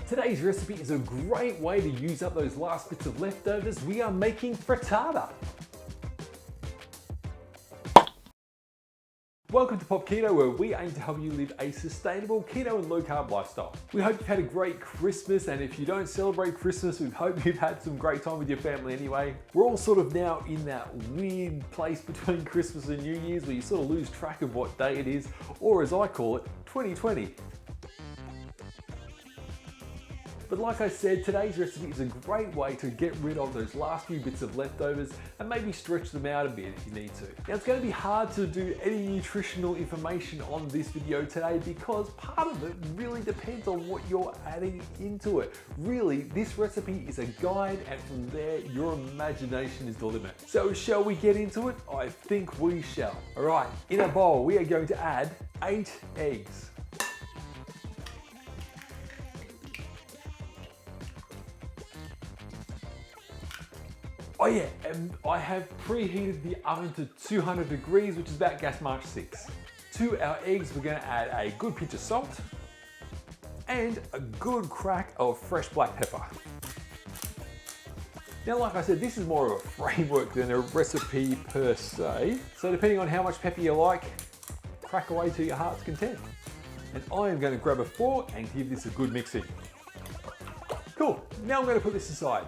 Today's recipe is a great way to use up those last bits of leftovers. We are making frittata. Welcome to Pop Keto, where we aim to help you live a sustainable keto and low carb lifestyle. We hope you've had a great Christmas, and if you don't celebrate Christmas, we hope you've had some great time with your family anyway. We're all sort of now in that weird place between Christmas and New Year's where you sort of lose track of what day it is, or as I call it, 2020. But like I said, today's recipe is a great way to get rid of those last few bits of leftovers and maybe stretch them out a bit if you need to. Now, it's going to be hard to do any nutritional information on this video today because part of it really depends on what you're adding into it. Really, this recipe is a guide, and from there, your imagination is the limit. So shall we get into it? I think we shall. All right, in a bowl, we are going to add 8 eggs. Oh yeah, and I have preheated the oven to 200 degrees, which is about gas mark 6. To our eggs, we're going to add a good pinch of salt and a good crack of fresh black pepper. Now, like I said, this is more of a framework than a recipe per se. So depending on how much pepper you like, crack away to your heart's content. And I am going to grab a fork and give this a good mixing. Cool, now I'm going to put this aside.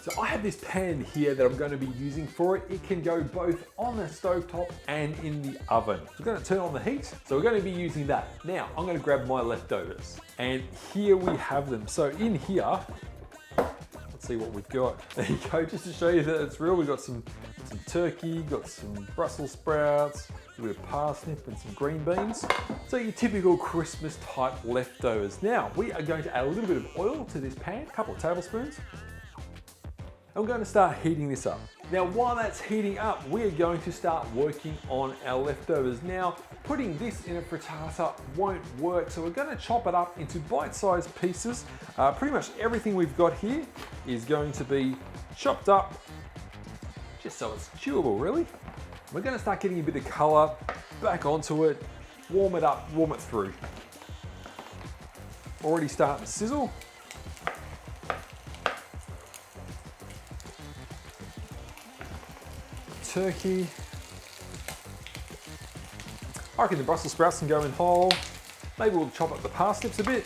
So I have this pan here that I'm going to be using for it. It can go both on the stovetop and in the oven. So we're going to turn on the heat. So we're going to be using that. Now I'm going to grab my leftovers, and here we have them. So in here, let's see what we've got. There you go, just to show you that it's real. We've got some turkey, got some Brussels sprouts, a bit of parsnip and some green beans. So your typical Christmas type leftovers. Now we are going to add a little bit of oil to this pan, a couple of tablespoons. I'm going to start heating this up. Now, while that's heating up, we're going to start working on our leftovers. Now, putting this in a frittata won't work, so we're going to chop it up into bite-sized pieces. Pretty much everything we've got here is going to be chopped up, just so it's chewable, really. We're going to start getting a bit of color back onto it, warm it up, warm it through. Already starting to sizzle. Turkey. I reckon the Brussels sprouts can go in whole. Maybe we'll chop up the parsnips a bit.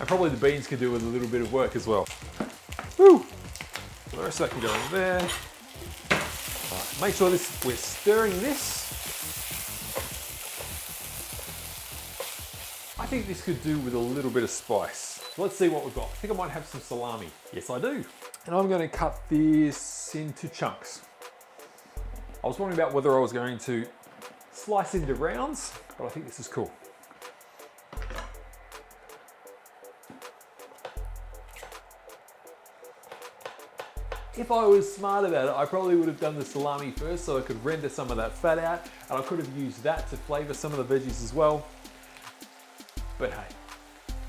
And probably the beans can do with a little bit of work as well. Woo! The rest of that can go in there. Right, make sure we're stirring this. I think this could do with a little bit of spice. Let's see what we've got. I think I might have some salami. Yes, I do. And I'm going to cut this into chunks. I was wondering about whether I was going to slice into rounds, but I think this is cool. If I was smart about it, I probably would have done the salami first so I could render some of that fat out, and I could have used that to flavor some of the veggies as well. But hey,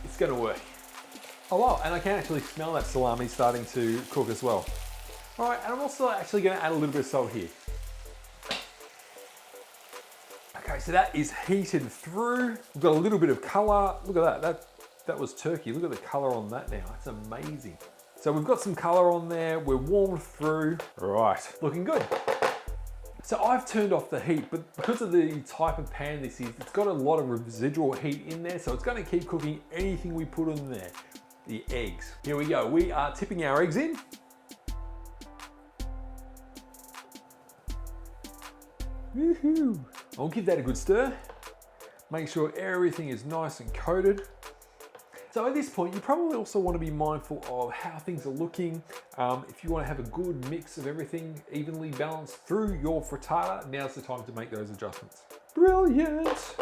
it's going to work. Oh wow, and I can actually smell that salami starting to cook as well. All right, and I'm also actually going to add a little bit of salt here. Okay, so that is heated through. We've got a little bit of color. Look at that, that was turkey. Look at the color on that now, that's amazing. So we've got some color on there, we're warmed through. All right, looking good. So I've turned off the heat, but because of the type of pan this is, it's got a lot of residual heat in there, so it's going to keep cooking anything we put in there. The eggs. Here we go. We are tipping our eggs in. Woohoo! I'll give that a good stir. Make sure everything is nice and coated. So at this point, you probably also want to be mindful of how things are looking. If you want to have a good mix of everything evenly balanced through your frittata, now's the time to make those adjustments. Brilliant!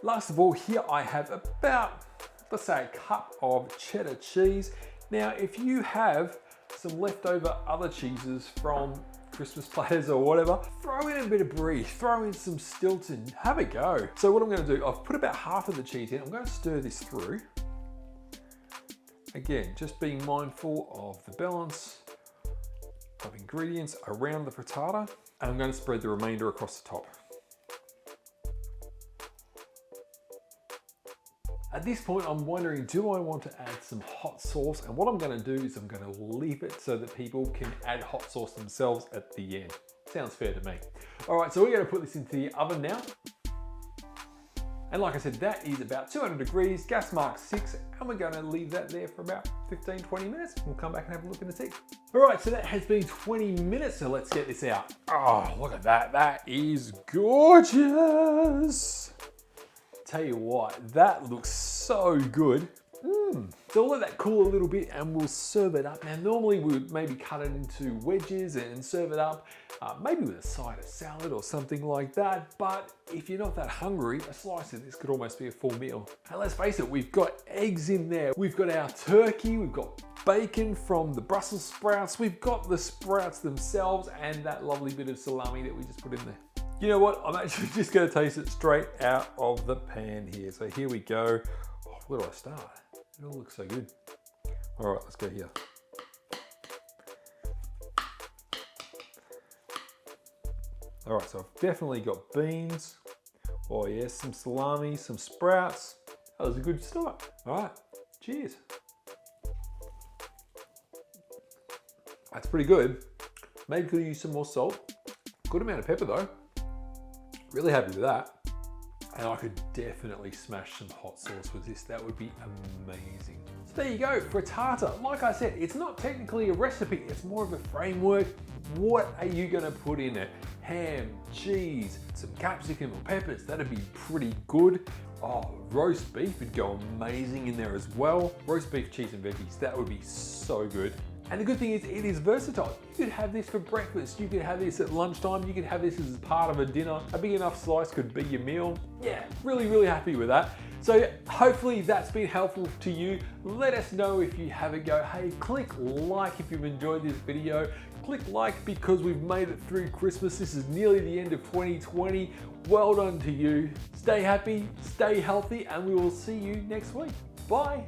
Last of all, here I have about, let's say, a cup of cheddar cheese. Now, if you have some leftover other cheeses from Christmas platters or whatever, throw in a bit of brie, throw in some Stilton, have a go. So what I'm going to do, I've put about half of the cheese in. I'm going to stir this through. Again, just being mindful of the balance of ingredients around the frittata, and I'm going to spread the remainder across the top. At this point, I'm wondering, do I want to add some hot sauce? And what I'm gonna do is I'm gonna leave it so that people can add hot sauce themselves at the end. Sounds fair to me. All right, so we're gonna put this into the oven now. And like I said, that is about 200 degrees, gas mark 6, and we're gonna leave that there for about 15, 20 minutes. We'll come back and have a look in a sec. All right, so that has been 20 minutes, so let's get this out. Oh, look at that, that is gorgeous. Tell you what, that looks so good. So we'll let that cool a little bit and we'll serve it up. Now, normally we would maybe cut it into wedges and serve it up, maybe with a side of salad or something like that. But if you're not that hungry, a slice of this could almost be a full meal. And let's face it, we've got eggs in there. We've got our turkey, we've got bacon from the Brussels sprouts, we've got the sprouts themselves, and that lovely bit of salami that we just put in there. You know what? I'm actually just gonna taste it straight out of the pan here. So here we go. Oh, where do I start? It all looks so good. All right, let's go here. All right, so I've definitely got beans. Oh yes, some salami, some sprouts. That was a good start. All right, cheers. That's pretty good. Maybe could use some more salt. Good amount of pepper though. Really happy with that. And I could definitely smash some hot sauce with this. That would be amazing. So there you go, frittata. Like I said, it's not technically a recipe, it's more of a framework. What are you gonna put in it? Ham, cheese, some capsicum or peppers, that'd be pretty good. Oh, roast beef would go amazing in there as well. Roast beef, cheese and veggies, that would be so good. And the good thing is it is versatile. You could have this for breakfast, you could have this at lunchtime, you could have this as part of a dinner. A big enough slice could be your meal. Yeah, really, really happy with that. So hopefully that's been helpful to you. Let us know if you have a go. Hey, click like if you've enjoyed this video. Click like because we've made it through Christmas. This is nearly the end of 2020. Well done to you. Stay happy, stay healthy, and we will see you next week. Bye.